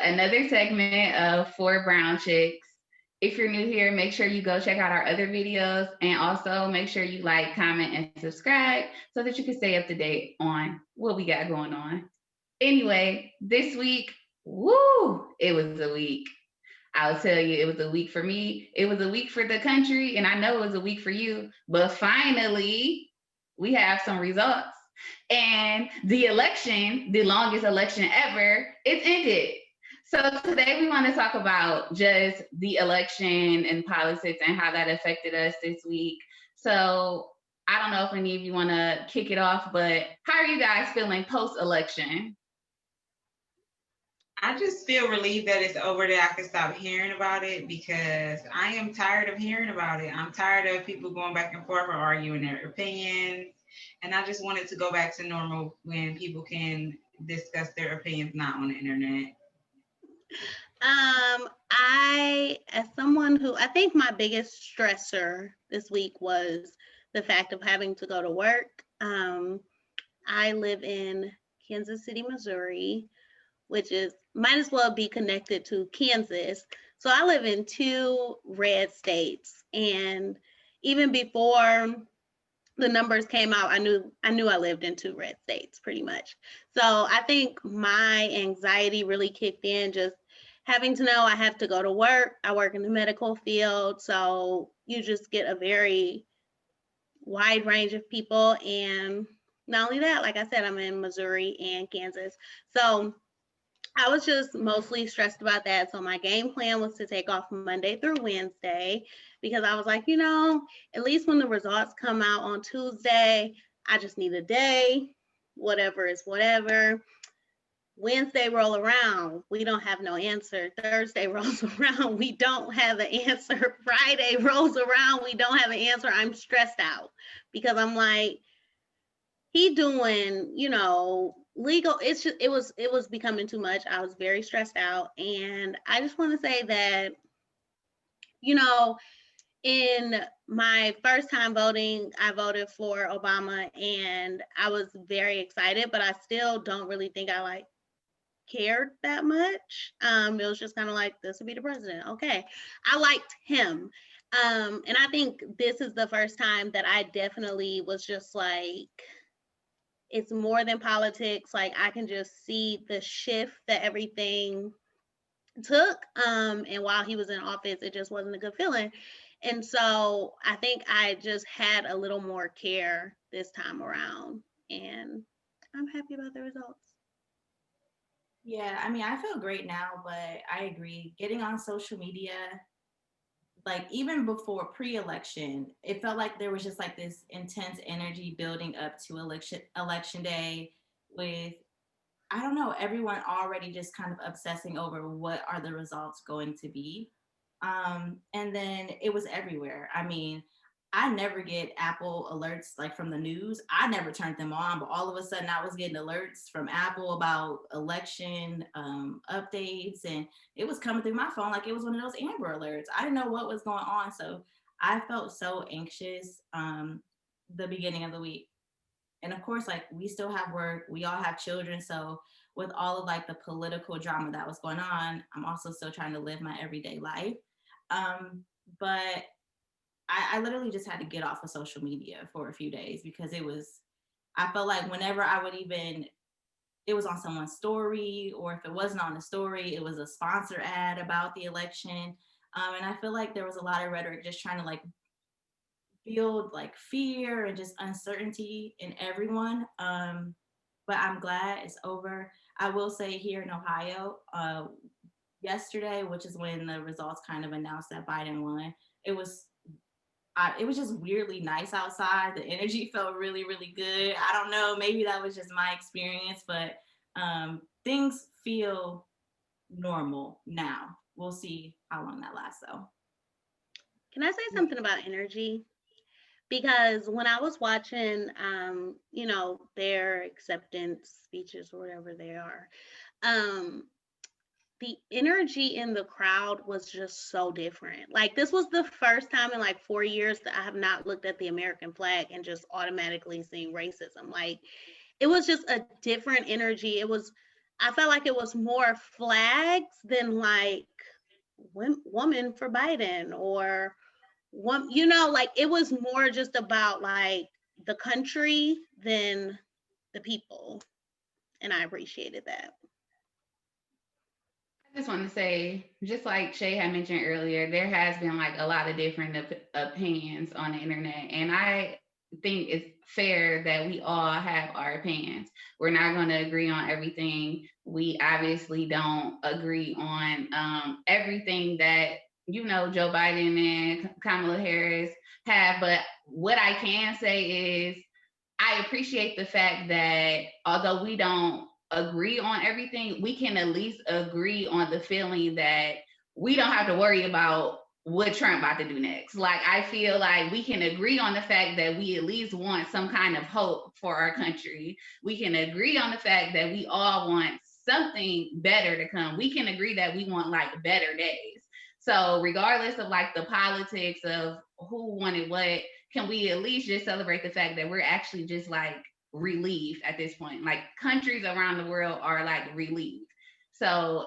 another segment of Four Brown Chicks. If you're new here, make sure you go check out our other videos and also make sure you like, comment, and subscribe so that you can stay up to date on what we got going on. Anyway, this week, woo, it was a week. I'll tell you, it was a week for me. It was a week for the country, and I know it was a week for you. But finally, we have some results. And the election, the longest election ever, it's ended. So today we want to talk about just the election and politics and how that affected us this week. So I don't know if any of you want to kick it off, but how are you guys feeling post-election? I just feel relieved that it's over, that I can stop hearing about it, because I am tired of hearing about it. I'm tired of people going back and forth or arguing their opinions. And I just want it to go back to normal when people can discuss their opinions not on the internet. As someone who, I think my biggest stressor this week was the fact of having to go to work. I live in Kansas City, Missouri, which is might as well be connected to Kansas. So I live in two red states, and even before the numbers came out, I knew I lived in two red states pretty much. So I think my anxiety really kicked in, just having to know I have to go to work. I work in the medical field, so you just get a very wide range of people. And not only that, like I said, I'm in Missouri and Kansas. So I was just mostly stressed about that. So my game plan was to take off Monday through Wednesday, because I was like, at least when the results come out on Tuesday, I just need a day, whatever is whatever. Wednesday roll around, we don't have no answer. Thursday rolls around, we don't have an answer. Friday rolls around, we don't have an answer. I'm stressed out because I'm like, he doing, legal. It's just, it was becoming too much. I was very stressed out. And I just want to say that, in my first time voting, I voted for Obama, and I was very excited, but I still don't really think I cared that much. It was just kind of like, this would be the president. Okay. I liked him. And I think this is the first time that I definitely was just like, it's more than politics. Like, I can just see the shift that everything took. And while he was in office, it just wasn't a good feeling. And so I think I just had a little more care this time around. And I'm happy about the results. Yeah, I mean, I feel great now, but I agree. Getting on social media, like even before pre-election, it felt like there was just like this intense energy building up to election day, with, I don't know, everyone already just kind of obsessing over what are the results going to be. And then it was everywhere. I mean, I never get Apple alerts like from the news. I never turned them on, but all of a sudden I was getting alerts from Apple about election updates, and it was coming through my phone like it was one of those Amber alerts. I didn't know what was going on, so I felt so anxious the beginning of the week. And of course, like, we still have work, we all have children, so with all of like the political drama that was going on, I'm also still trying to live my everyday life. But I literally just had to get off of social media for a few days, because I felt like whenever I would even, it was on someone's story, or if it wasn't on the story, it was a sponsor ad about the election. And I feel like there was a lot of rhetoric just trying to like build like fear and just uncertainty in everyone. But I'm glad it's over. I will say, here in Ohio, yesterday, which is when the results kind of announced that Biden won, it was just weirdly nice outside. The energy felt really, really good. I don't know, maybe that was just my experience, but things feel normal now. We'll see how long that lasts, though. Can I say something about energy? Because when I was watching, their acceptance speeches or whatever they are, the energy in the crowd was just so different. Like, this was the first time in like 4 years that I have not looked at the American flag and just automatically seen racism. Like, it was just a different energy. It was, I felt like it was more flags than like woman for Biden or one, like it was more just about like the country than the people. And I appreciated that. I just want to say, just like Shay had mentioned earlier, there has been like a lot of different opinions on the internet, and I think it's fair that we all have our opinions. We're not going to agree on everything. We obviously don't agree on everything that Joe Biden and Kamala Harris have, but what I can say is I appreciate the fact that although we don't agree on everything, we can at least agree on the feeling that we don't have to worry about what Trump about to do next. Like, I feel like we can agree on the fact that we at least want some kind of hope for our country. We can agree on the fact that we all want something better to come. We can agree that we want like better days. So regardless of like the politics of who wanted what, can we at least just celebrate the fact that we're actually just like relieved at this point? Like countries around the world are like relieved. So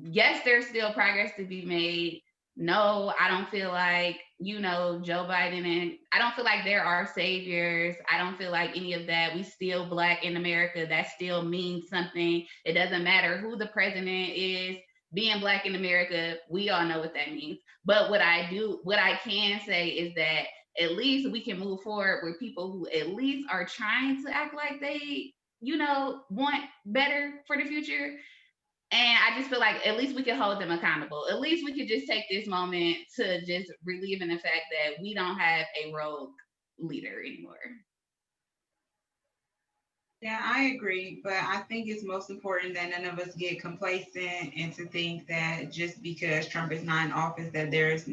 yes, there's still progress to be made. No, I don't feel like, Joe Biden, and I don't feel like there are saviors. I don't feel like any of that. We still Black in America. That still means something. It doesn't matter who the president is. Being Black in America, we all know what that means. But what I can say is that at least we can move forward with people who at least are trying to act like they, want better for the future. And I just feel like at least we can hold them accountable. At least we could just take this moment to just relieve in the fact that we don't have a rogue leader anymore. Yeah, I agree, but I think it's most important that none of us get complacent and to think that just because Trump is not in office, that there's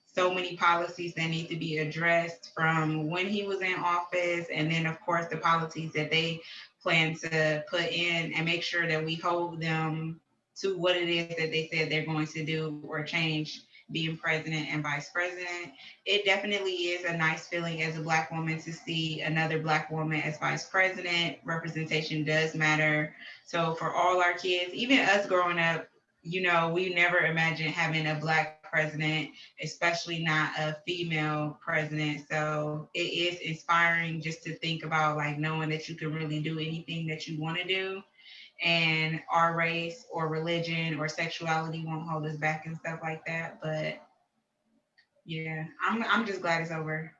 so many policies that need to be addressed from when he was in office, and then of course the policies that they plan to put in, and make sure that we hold them to what it is that they said they're going to do or change being president and vice president. It definitely is a nice feeling as a Black woman to see another Black woman as vice president. Representation does matter. So for all our kids, even us growing up, we never imagined having a Black president, especially not a female president. So it is inspiring just to think about like knowing that you can really do anything that you want to do, and our race or religion or sexuality won't hold us back and stuff like that. But yeah, I'm just glad it's over.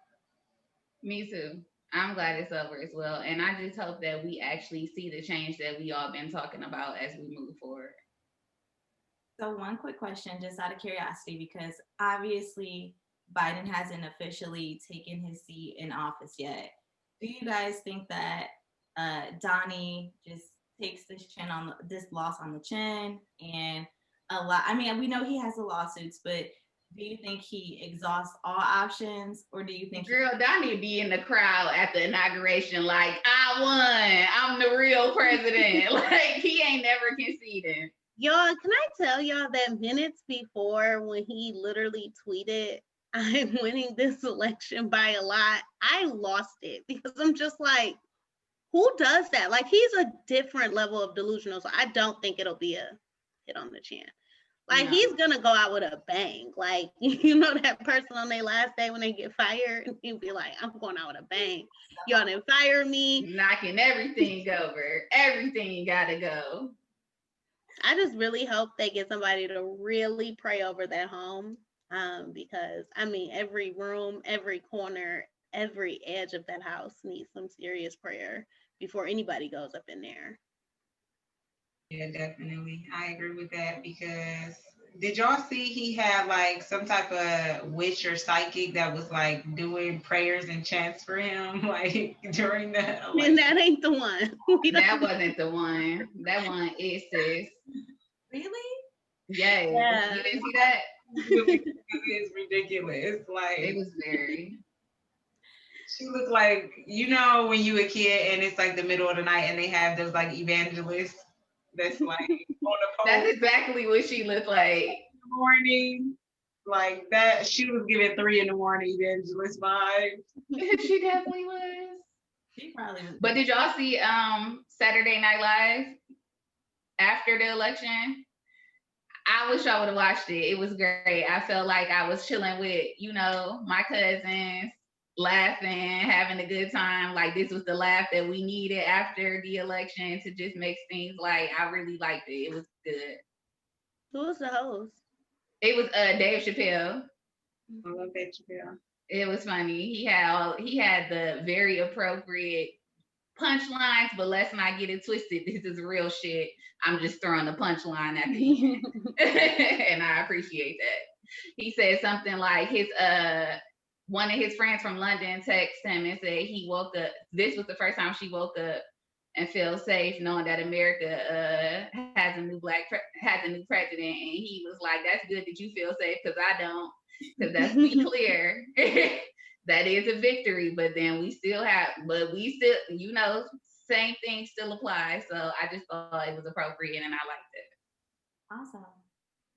Me too. I'm glad it's over as well. And I just hope that we actually see the change that we all been talking about as we move forward. So one quick question, just out of curiosity, because obviously Biden hasn't officially taken his seat in office yet. Do you guys think that Donnie just takes this loss on the chin, and I mean, we know he has the lawsuits, but do you think he exhausts all options, or do you think Girl, Donnie be in the crowd at the inauguration like, I won, I'm the real president. Like, he ain't never conceded. Y'all, can I tell y'all that minutes before, when he literally tweeted, I'm winning this election by a lot, I lost it, because I'm just like, who does that? Like, he's a different level of delusional, so I don't think it'll be a hit on the chin. Like, no. He's gonna go out with a bang. Like, that person on their last day when they get fired, and he'll be like, I'm going out with a bang. Y'all didn't fire me. Knocking everything over. Everything gotta go. I just really hope they get somebody to really pray over that home, because, I mean, every room, every corner, every edge of that house needs some serious prayer before anybody goes up in there. Yeah, definitely. I agree with that, because did y'all see he had like some type of witch or psychic that was like doing prayers and chants for him like during the election? And that ain't the one. That wasn't the one. That one is sis. Really? Yes. Yeah. You didn't see that? It's ridiculous. Like, it was very. She looked like, when you a kid and it's like the middle of the night and they have those like evangelists that's like on the pole. That's exactly what she looked like. In the morning. Like that, she was giving 3 a.m. evangelist vibes. She definitely was. She probably was. But did y'all see Saturday Night Live after the election. I wish I would have watched it. It was great. I felt like I was chilling with, my cousins, laughing, having a good time. Like this was the laugh that we needed after the election to just make things light. I really liked it. It was good. Who was the host? It was Dave Chappelle. I love Dave Chappelle. It was funny. He had the very appropriate punchlines, but let's not get it twisted. This is real shit. I'm just throwing a punchline at the end. And I appreciate that. He said something like one of his friends from London texted him and said he woke up. This was the first time she woke up and feel safe knowing that America has a new president. And he was like, "That's good that you feel safe because I don't." Because let's be clear, that is a victory. But then we still, same thing still applies. So I just thought it was appropriate and I liked it. Awesome.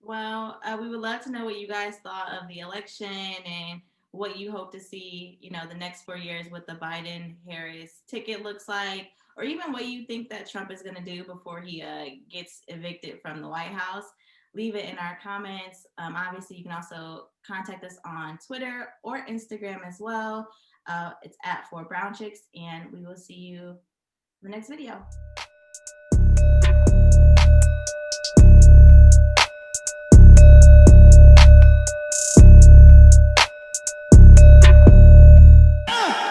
Well, we would love to know what you guys thought of the election and what you hope to see, the next 4 years with the Biden-Harris ticket looks like, or even what you think that Trump is going to do before he gets evicted from the White House. Leave it in our comments. Obviously, you can also contact us on Twitter or Instagram as well. It's at 4 Brown Chicks, and we will see you in the next video.